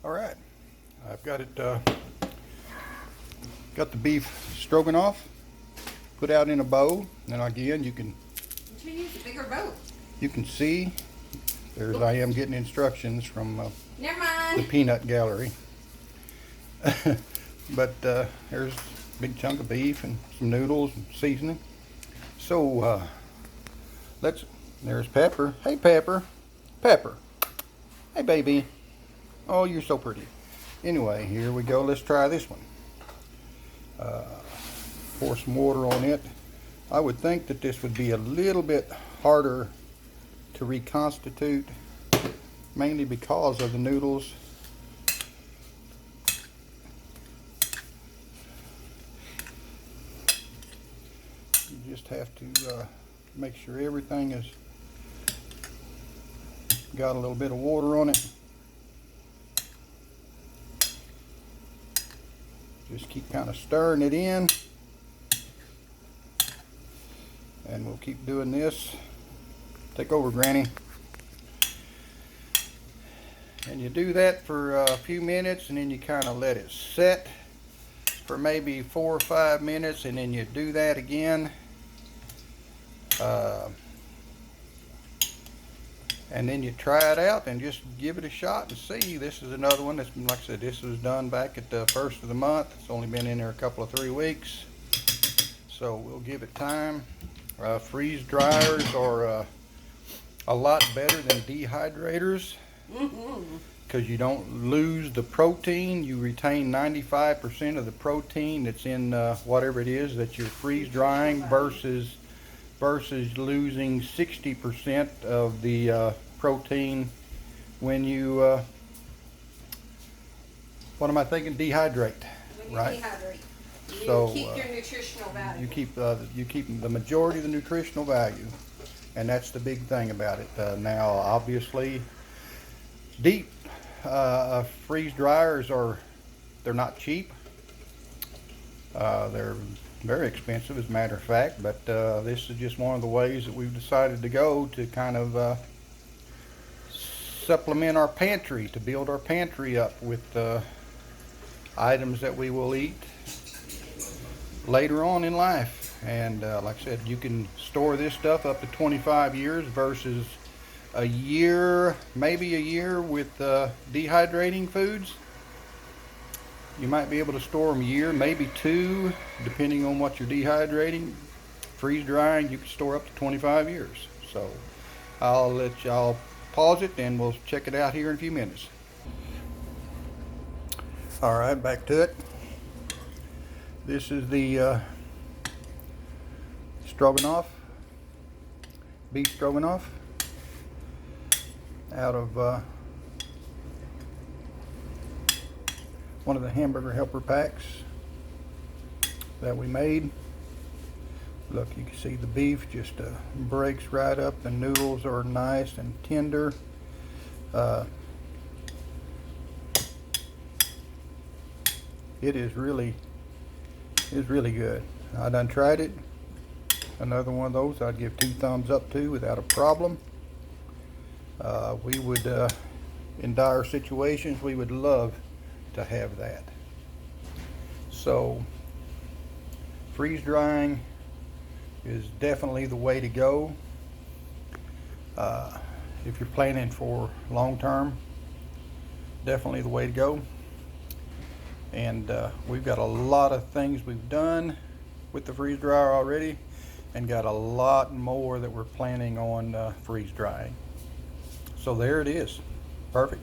All right, I've got it. Got the beef stroganoff put out in a bowl, and again you can. You should use a bigger boat. You can see there's I am getting instructions from Never the mind. peanut gallery. But there's a big chunk of beef and some noodles and seasoning. So there's Pepper. Hey Pepper. Pepper. Hey baby. Oh, you're so pretty. Anyway, here we go. Let's try this one. Pour some water on it. I would think that this would be a little bit harder to reconstitute, mainly because of the noodles. You just have to make sure everything has got a little bit of water on it. Just keep kind of stirring it in, and we'll keep doing this. Take over, Granny. And you do that for a few minutes, and then you kind of let it set for maybe 4 or 5 minutes, and then you do that again. And then you try it out and just give it a shot and see. This is another one that's, like I said, this was done back at the first of the month. It's only been in there a couple of 3 weeks, so we'll give it time. Freeze dryers are a lot better than dehydrators because you don't lose the protein. You retain 95% of the protein that's in whatever it is that you're freeze drying versus losing 60% of the protein when you what am I thinking? Dehydrate, When you right? dehydrate, you So keep your nutritional value. you keep the majority of the nutritional value, and that's the big thing about it. Now, obviously, deep freeze dryers they're not cheap. They're very expensive, as a matter of fact, but this is just one of the ways that we've decided to go to kind of supplement our pantry, to build our pantry up with items that we will eat later on in life. And like I said, you can store this stuff up to 25 years versus a year, maybe a year with dehydrating foods. You might be able to store them a year, maybe 2, depending on what you're dehydrating. Freeze drying, you can store up to 25 years. So I'll let y'all pause it and we'll check it out here in a few minutes. All right, back to it. This is the stroganoff, beef stroganoff, out of one of the hamburger helper packs that we made. Look, you can see the beef just breaks right up. The noodles are nice and tender. It is really good. I done tried it. Another one of those I'd give 2 thumbs up to without a problem. We would, in dire situations, we would love to have that. So freeze drying is definitely the way to go if you're planning for long term. Definitely the way to go. And we've got a lot of things we've done with the freeze dryer already, and got a lot more that we're planning on freeze drying. So there it is. Perfect.